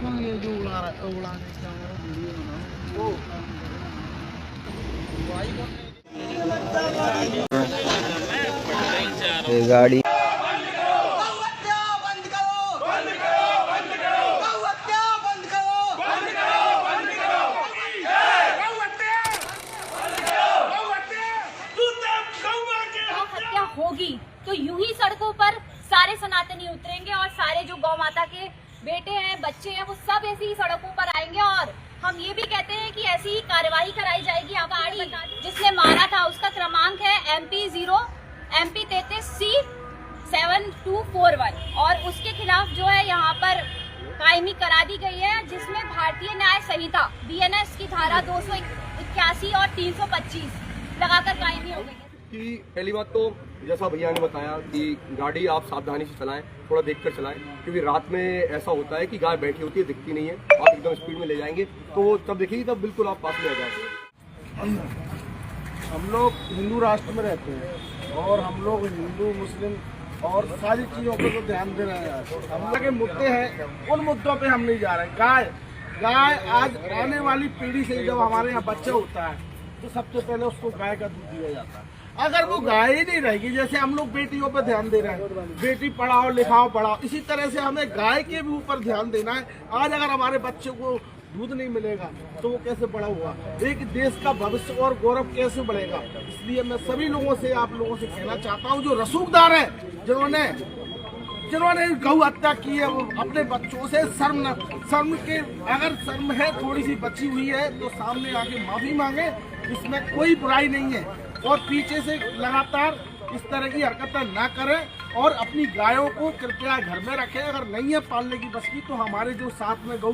ये जो उड़ाने का वीडियो बनाओ वो गाड़ी होगी तो यूं ही सड़कों पर सारे सनातनी उतरेंगे और सारे जो गौ माता के बेटे हैं, बच्चे हैं, वो सब ऐसी ही सड़कों पर आएंगे। और हम ये भी कहते हैं कि ऐसी ही कार्यवाही कराई जाएगी। गाड़ी जिसने मारा था उसका क्रमांक है MP 33C7241 और उसके खिलाफ जो है यहाँ पर कायमी करा दी गई है, जिसमें भारतीय न्याय संहिता BNS की धारा 281 और 325 लगाकर कायमी हो गई है। कि पहली बात तो जैसा भैया ने बताया कि गाड़ी आप सावधानी से चलाएं, थोड़ा देखकर चलाएं, क्योंकि रात में ऐसा होता है कि गाय बैठी होती है, दिखती नहीं है, आप एकदम स्पीड में ले जाएंगे तो तब देखिए तब बिल्कुल आप पास में आ जाएंगे। हम लोग हिंदू राष्ट्र में रहते हैं और हम लोग हिंदू मुस्लिम और सारी चीज़ों पर तो ध्यान दे रहे हैं। हम लोग के मुद्दे हैं, उन मुद्दों पे हम नहीं जा रहे हैं। गाय आज आने वाली पीढ़ी से जब हमारे यहाँ बच्चा होता है तो सबसे पहले उसको गाय का दूध दिया जाता है। अगर वो गाय ही नहीं रहेगी, जैसे हम लोग बेटियों पर ध्यान दे रहे हैं, बेटी पढ़ाओ लिखाओ पढ़ाओ, इसी तरह से हमें गाय के भी ऊपर ध्यान देना है। आज अगर हमारे बच्चे को दूध नहीं मिलेगा तो वो कैसे बड़ा हुआ, एक देश का भविष्य और गौरव कैसे बढ़ेगा। इसलिए मैं सभी लोगों से, आप लोगों से कहना चाहता हूँ, जो रसूखदार है, जिन्होंने गौ हत्या की है, वो अपने बच्चों से शर्म के, अगर शर्म है थोड़ी सी बची हुई है तो सामने आके माफी मांगे, इसमें कोई बुराई नहीं है। और पीछे से लगातार इस तरह की हरकतें ना करें और अपनी गायों को कृपया घर में रखें। अगर नहीं है पालने की बस की तो हमारे जो साथ में गौ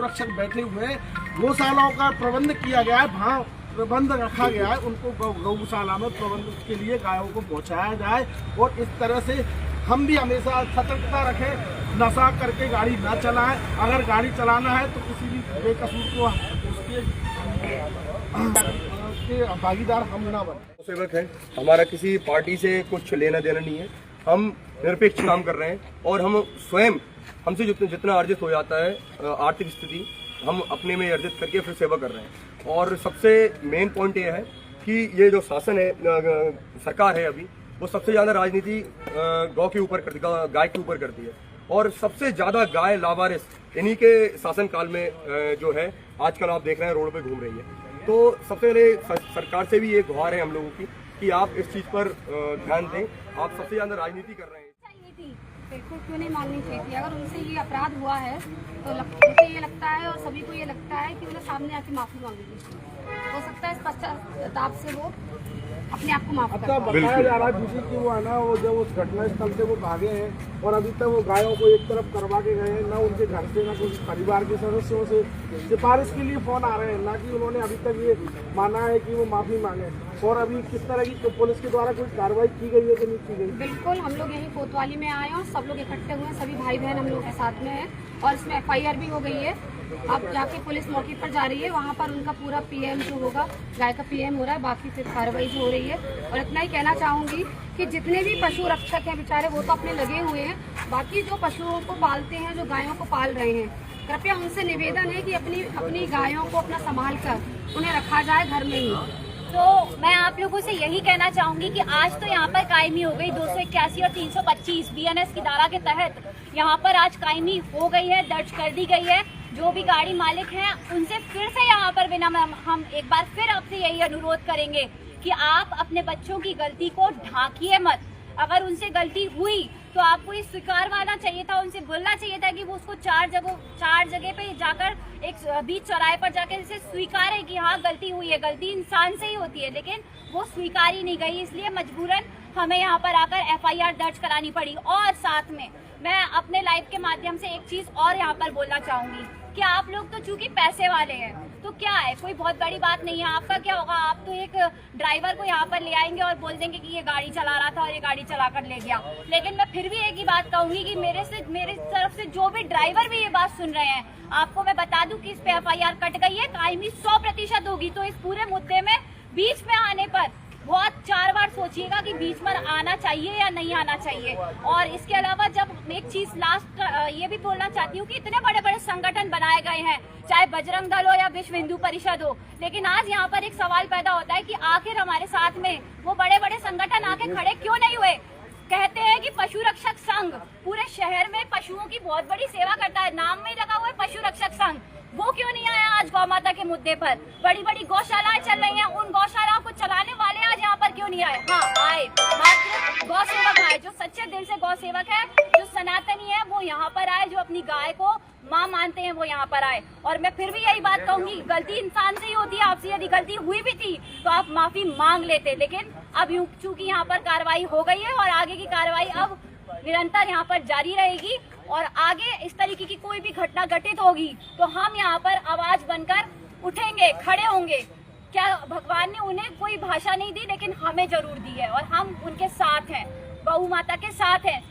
रक्षक बैठे हुए हैं, गौशालाओं का प्रबंध किया गया है, वहाँ प्रबंध रखा गया है, उनको गौशाला में प्रबंध के लिए गायों को पहुँचाया जाए। और इस तरह से हम भी हमेशा सतर्कता रखें, नशा करके गाड़ी ना चलाएं। अगर गाड़ी चलाना है तो किसी भी बेकसूर को उसके भागीदार हम ना बने। सेवक है, हमारा किसी पार्टी से कुछ लेना देना नहीं है, हम निरपेक्ष काम कर रहे हैं और हम स्वयं हमसे जितना अर्जित हो जाता है आर्थिक स्थिति, हम अपने में अर्जित करके फिर सेवा कर रहे हैं। और सबसे मेन पॉइंट ये है कि ये जो शासन है, सरकार है अभी, वो सबसे ज्यादा राजनीति गौ के ऊपर करती है, गाय के ऊपर करती है। और सबसे ज्यादा गाय लावारिस इन्हीं के शासन काल में जो है आजकल आप देख रहे हैं रोड पे घूम रही है। तो सबसे पहले सरकार से भी ये गुहार है हम लोगों की कि आप इस चीज पर ध्यान दें। आप सबसे ज्यादा राजनीति कर रहे हैं। बिल्कुल क्यों नहीं माननी चाहिए थी। अगर उनसे ये अपराध हुआ है तो मुझे ये लगता है और सभी को ये लगता है कि उन्हें सामने आके माफी मांगेगी। हो सकता है इस पश्चाताप से वो अपने आप को माफ कर। बताया जा रहा है बीजेपी की वो है ना, वो जब उस घटना स्थल से वो भागे हैं और अभी तक वो गायों को एक तरफ करवा के गए हैं, ना उनके घर से ना कुछ परिवार के सदस्यों से सिफारिश के लिए फोन आ रहे हैं, ना कि उन्होंने अभी तक ये माना है कि वो माफी मांगे। और अभी किस तरह की तो पुलिस के द्वारा कोई कार्रवाई की गई है कि नहीं की गई? बिल्कुल, हम लोग यहीं कोतवाली में आए और सब लोग इकट्ठे हुए हैं, सभी भाई बहन हम लोग के साथ में हैं और इसमें FIR भी हो गई है। अब जाके पुलिस मौके पर जा रही है, वहाँ पर उनका पूरा PM जो होगा, गाय का PM हो रहा है, बाकी फिर कार्रवाई जो हो रही है। और इतना ही कहना चाहूँगी कि जितने भी पशु रक्षक हैं बेचारे, वो तो अपने लगे हुए हैं, बाकी जो पशुओं को पालते हैं, जो गायों को पाल रहे हैं, कृपया उनसे निवेदन है कि अपनी गायों को अपना संभाल कर उन्हें रखा जाए घर में ही। तो मैं आप लोगों से यही कहना चाहूंगी कि आज तो यहाँ पर कायमी हो गई 281 और 325 BNS की धारा के तहत यहाँ पर आज कायमी हो गई है, दर्ज कर दी गई है। जो भी गाड़ी मालिक हैं उनसे फिर से यहाँ पर हम एक बार फिर आपसे यही अनुरोध करेंगे कि आप अपने बच्चों की गलती को ढांकिए मत। अगर उनसे गलती हुई तो आपको ये स्वीकारवाना चाहिए था, उनसे बोलना चाहिए था कि वो उसको चार जगह पे जाकर एक बीच चौराहे पर जाकर इसे स्वीकार है कि हाँ गलती हुई है, गलती इंसान से ही होती है, लेकिन वो स्वीकार ही नहीं गई। इसलिए मजबूरन हमें यहाँ पर आकर FIR दर्ज करानी पड़ी। और साथ में मैं अपने लाइव के माध्यम से एक चीज और यहाँ पर बोलना चाहूंगी कि आप लोग तो चूंकि पैसे वाले हैं तो क्या है, कोई बहुत बड़ी बात नहीं है। आपका क्या होगा, आप तो एक ड्राइवर को यहाँ पर ले आएंगे और बोल देंगे कि ये गाड़ी चला रहा था और ये गाड़ी चलाकर ले गया। लेकिन मैं फिर भी एक ही बात कहूंगी कि मेरे तरफ से जो भी ड्राइवर भी ये बात सुन रहे हैं, आपको मैं बता दूं कि इस पे FIR कट गई है, कायमी 100% होगी। तो इस पूरे मुद्दे में बीच में आने पर बहुत 4 बार सोचिएगा कि बीच में आना चाहिए या नहीं आना चाहिए। और इसके अलावा जब एक चीज लास्ट ये भी बोलना चाहती हूँ कि इतने बड़े बड़े संगठन बनाए गए हैं, चाहे बजरंग दल हो या विश्व हिंदू परिषद हो, लेकिन आज यहाँ पर एक सवाल पैदा होता है कि आखिर हमारे साथ में वो बड़े बड़े संगठन आके खड़े क्यों नहीं हुए। कहते हैं कि पशु रक्षक संघ पूरे शहर में पशुओं की बहुत बड़ी सेवा करता है, नाम में लगा हुआ है पशु रक्षक संघ, वो क्यों नहीं आया आज गौ माता के मुद्दे पर। बड़ी बड़ी गौशालाएं चल रही हैं, उन गौशालाओं को चलाने वाले आज यहाँ पर क्यों नहीं आए। हाँ आए, मात्र गौ सेवक आए, जो सच्चे दिल से गौ सेवक है, जो सनातनी है, वो यहाँ पर आए, जो अपनी गाय को माँ मानते हैं, वो यहाँ पर आए। और मैं फिर भी यही बात कहूंगी, गलती इंसान से ही होती है, आपसे यदि गलती हुई भी थी तो आप माफी मांग लेते, लेकिन अब चूंकि यहाँ पर कार्रवाई हो गई है और आगे की कार्रवाई अब निरंतर यहाँ पर जारी रहेगी और आगे इस तरीके की कोई भी घटना घटित होगी तो हम यहाँ पर आवाज बनकर उठेंगे, खड़े होंगे। क्या भगवान ने उन्हें कोई भाषा नहीं दी, लेकिन हमें जरूर दी है और हम उनके साथ हैं, गौ माता के साथ हैं।